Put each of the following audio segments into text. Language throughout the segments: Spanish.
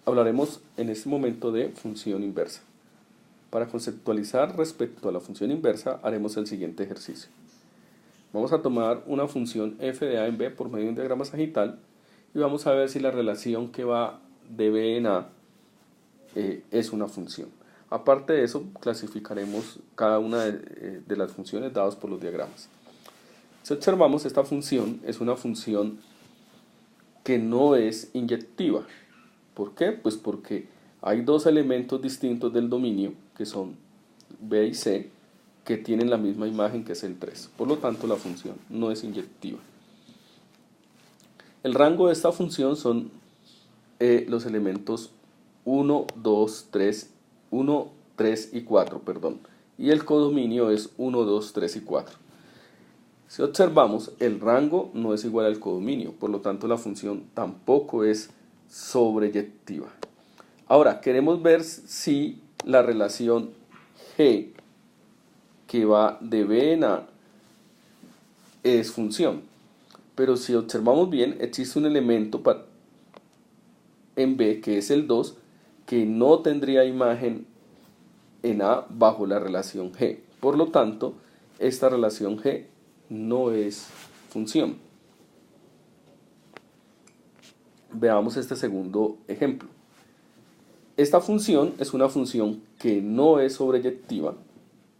hablaremos en este momento de función inversa. Para conceptualizar respecto a la función inversa, haremos el siguiente ejercicio. Vamos a tomar una función f de a en b por medio de un diagrama sagital y vamos a ver si la relación que va de b en a es una función. Aparte de eso, clasificaremos cada una de las funciones dadas por los diagramas. Si observamos, esta función es una función que no es inyectiva. ¿Por qué? Pues porque hay dos elementos distintos del dominio, que son b y c, que tienen la misma imagen, que es el 3. Por lo tanto, la función no es inyectiva. El rango de esta función son los elementos 1, 2, 3, 1, 3 y 4, perdón. Y el codominio es 1, 2, 3 y 4. Si observamos, el rango no es igual al codominio, por lo tanto la función tampoco es sobreyectiva. Ahora, queremos ver si la relación g que va de b en a es función. Pero si observamos bien, existe un elemento en b, que es el 2, que no tendría imagen en a bajo la relación g. Por lo tanto, esta relación g no es función. Veamos este segundo ejemplo. Esta función es una función que no es sobreyectiva,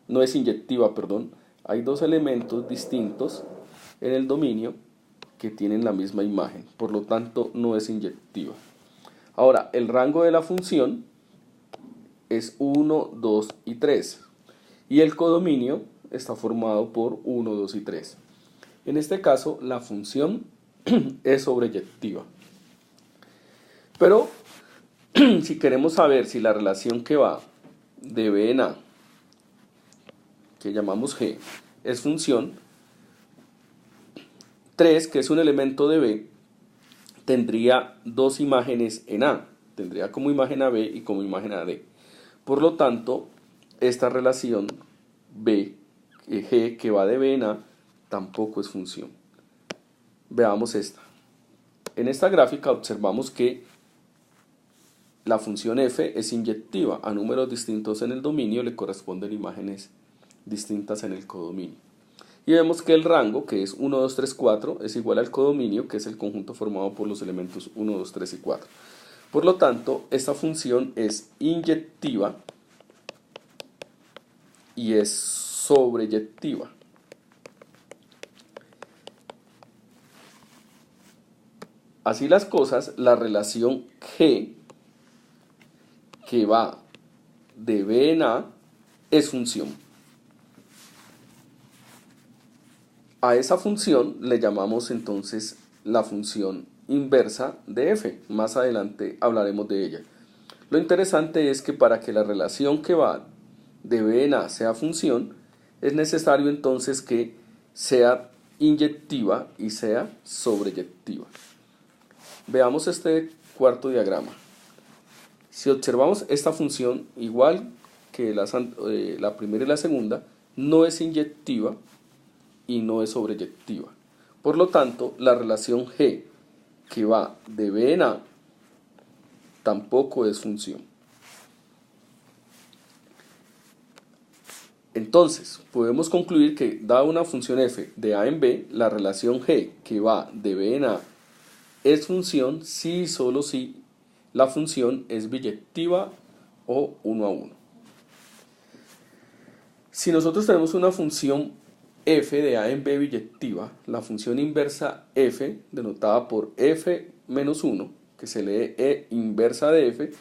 no es inyectiva, perdón. Hay dos elementos distintos en el dominio que tienen la misma imagen, por lo tanto no es inyectiva. Ahora, el rango de la función es 1, 2 y 3 y el codominio está formado por 1, 2 y 3. En este caso, la función es sobreyectiva. Pero si queremos saber si la relación que va de b en a, que llamamos g, es función, 3, que es un elemento de b, tendría dos imágenes en a. Tendría como imagen a b y como imagen a d. Por lo tanto, esta relación g que va de b en a tampoco es función. Veamos esta. En esta gráfica observamos que la función f es inyectiva. A números distintos en el dominio le corresponden imágenes distintas en el codominio. Y vemos que el rango, que es 1, 2, 3, 4, es igual al codominio, que es el conjunto formado por los elementos 1, 2, 3 y 4. Por lo tanto, esta función es inyectiva y es sobreyectiva. Así las cosas, la relación g que va de b en a es función. A esa función le llamamos entonces la función inversa de f. Más adelante hablaremos de ella. Lo interesante es que para que la relación que va de b en a sea función, es necesario entonces que sea inyectiva y sea sobreyectiva. Veamos este cuarto diagrama. Si observamos esta función, igual que la primera y la segunda, no es inyectiva y no es sobreyectiva. Por lo tanto, la relación g que va de b en a tampoco es función. Entonces, podemos concluir que, dada una función f de a en b, la relación g que va de b en a es función si y solo si la función es biyectiva o 1 a 1. Si nosotros tenemos una función f de a en b biyectiva, la función inversa f, denotada por f menos 1, que se lee e inversa de f,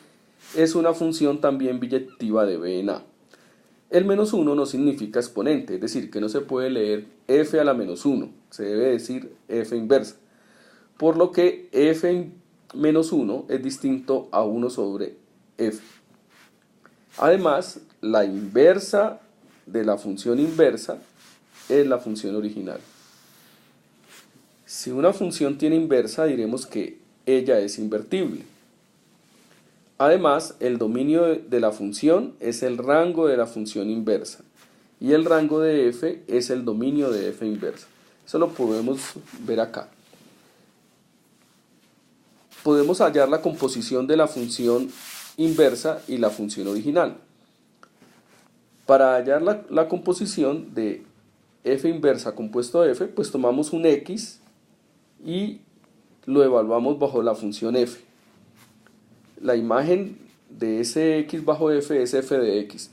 es una función también biyectiva de b en a. El menos 1 no significa exponente, es decir, que no se puede leer f a la menos 1, se debe decir f inversa. Por lo que f menos 1 es distinto a 1 sobre f. Además, la inversa de la función inversa es la función original. Si una función tiene inversa, diremos que ella es invertible. Además, el dominio de la función es el rango de la función inversa y el rango de f es el dominio de f inversa. Eso lo podemos ver acá. podemos hallar la composición de la función inversa y la función original. Para hallar la composición de f inversa compuesto de f, pues tomamos un x y lo evaluamos bajo la función f. La imagen de ese x bajo f es f de x.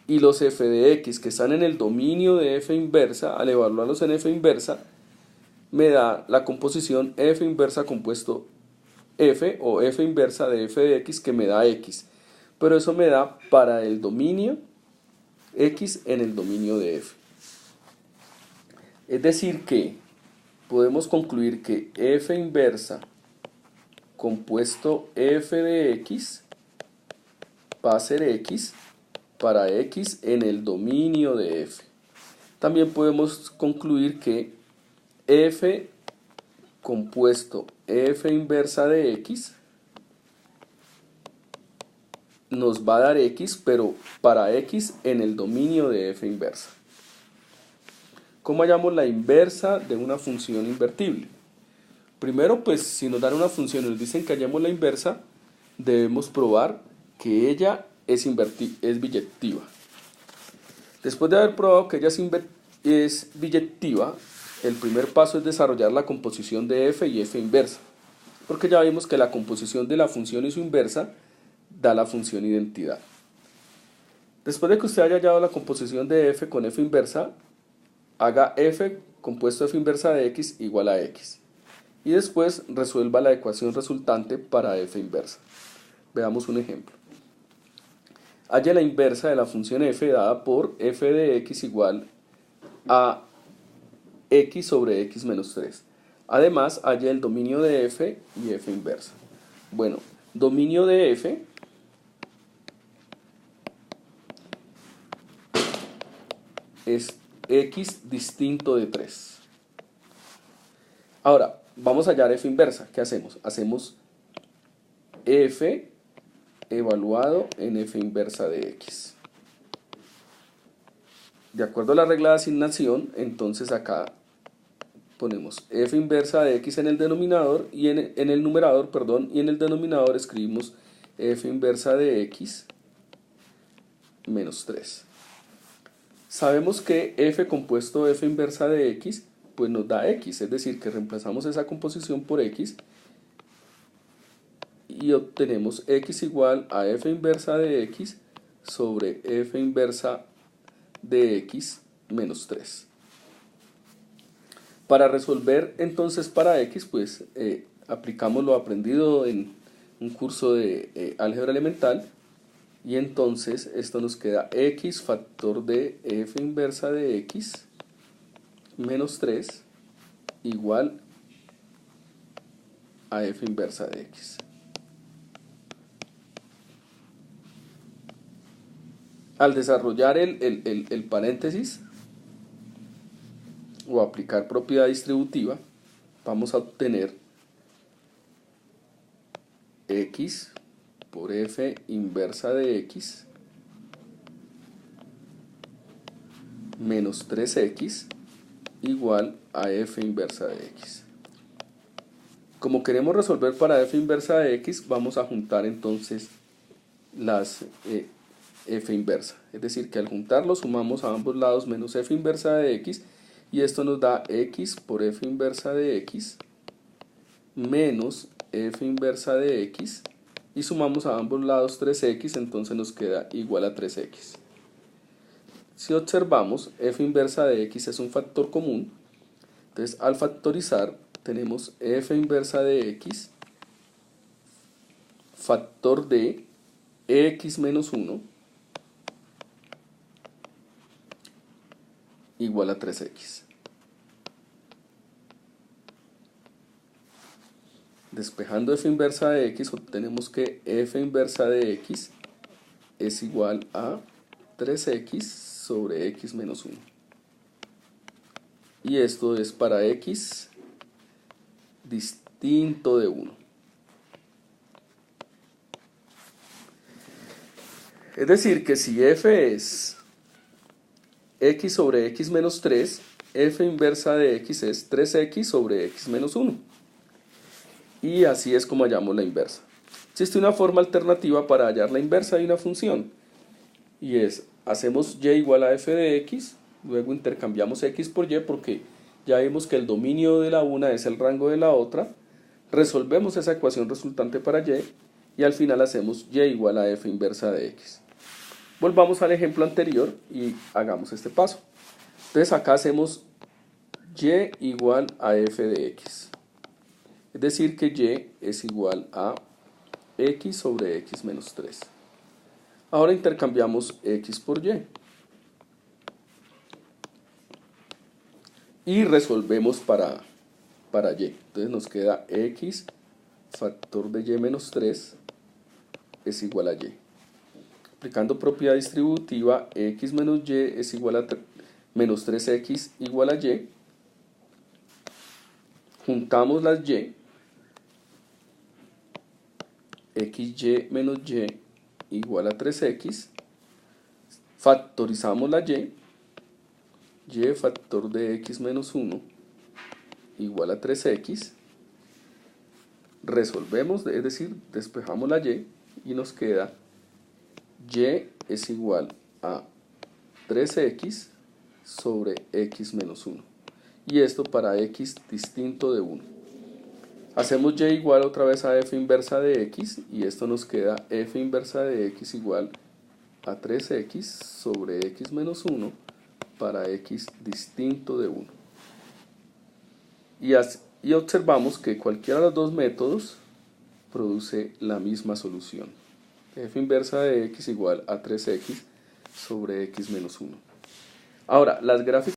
Y los f de x que están en el dominio de f inversa, al evaluarlos en f inversa, me da la composición f inversa compuesto f o f inversa de f de x, que me da x. Pero eso me da para el dominio x en el dominio de f. Es decir que podemos concluir que f inversa compuesto f de x va a ser x para x en el dominio de f. También podemos concluir que f compuesto f inversa de x nos va a dar x, pero para x en el dominio de f inversa. ¿Cómo hallamos la inversa de una función invertible? Primero, pues si nos dan una función y nos dicen que hallemos la inversa, debemos probar que ella es biyectiva. Después de haber probado que ella es biyectiva, el primer paso es desarrollar la composición de f y f inversa, porque ya vimos que la composición de la función y su inversa da la función identidad. Después de que usted haya hallado la composición de f con f inversa, haga f compuesto f inversa de x igual a x. Y después resuelva la ecuación resultante para f inversa. Veamos un ejemplo. Halle la inversa de la función f dada por f de x igual a x sobre x menos 3. Además, halle el dominio de f y f inversa. Bueno, dominio de f es x distinto de 3. Ahora, vamos a hallar f inversa. ¿Qué hacemos? Hacemos f evaluado en f inversa de x. De acuerdo a la regla de asignación, entonces acá ponemos f inversa de x en el denominador y en el numerador, perdón, y en el denominador escribimos f inversa de x menos 3. Sabemos que f compuesto f inversa de x pues nos da x, es decir, que reemplazamos esa composición por x y obtenemos x igual a f inversa de x sobre f inversa de x menos 3. Para resolver entonces para x, pues aplicamos lo aprendido en un curso de álgebra elemental, y entonces esto nos queda x factor de f inversa de x menos 3 igual a f inversa de x. Al desarrollar el paréntesis o aplicar propiedad distributiva, vamos a obtener x por f inversa de x menos 3x igual a f inversa de x. Como queremos resolver para f inversa de x, vamos a juntar entonces las f inversa. Es decir, que al juntarlo sumamos a ambos lados menos f inversa de x, y esto nos da x por f inversa de x menos f inversa de x, y sumamos a ambos lados 3x, entonces nos queda igual a 3x. Si observamos, f inversa de x es un factor común, entonces al factorizar tenemos f inversa de x factor de x menos 1 igual a 3x. Despejando f inversa de x, obtenemos que f inversa de x es igual a 3x sobre x menos 1. Y esto es para x distinto de 1. Es decir, que si f es x sobre x menos 3, f inversa de x es 3x sobre x menos 1. Y así es como hallamos la inversa. Existe una forma alternativa para hallar la inversa de una función. Y es, hacemos y igual a f de x, luego intercambiamos x por y porque ya vimos que el dominio de la una es el rango de la otra. Resolvemos esa ecuación resultante para y al final hacemos y igual a f inversa de x. Volvamos al ejemplo anterior y hagamos este paso. Entonces acá hacemos y igual a f de x. Es decir que y es igual a x sobre x menos 3. Ahora intercambiamos x por y. Y resolvemos para y. Entonces nos queda x factor de y menos 3 es igual a y. Aplicando propiedad distributiva, x menos y es igual a menos 3x igual a y. Juntamos las y. xy menos y igual a 3x. Factorizamos la y factor de x menos 1 igual a 3x. Resolvemos, es decir, despejamos la y nos queda y es igual a 3x sobre x menos 1. Y esto para x distinto de 1. Hacemos y igual otra vez a f inversa de x y esto nos queda f inversa de x igual a 3x sobre x menos 1 para x distinto de 1. Y observamos que cualquiera de los dos métodos produce la misma solución. F inversa de x igual a 3x sobre x menos 1. Ahora, las gráficas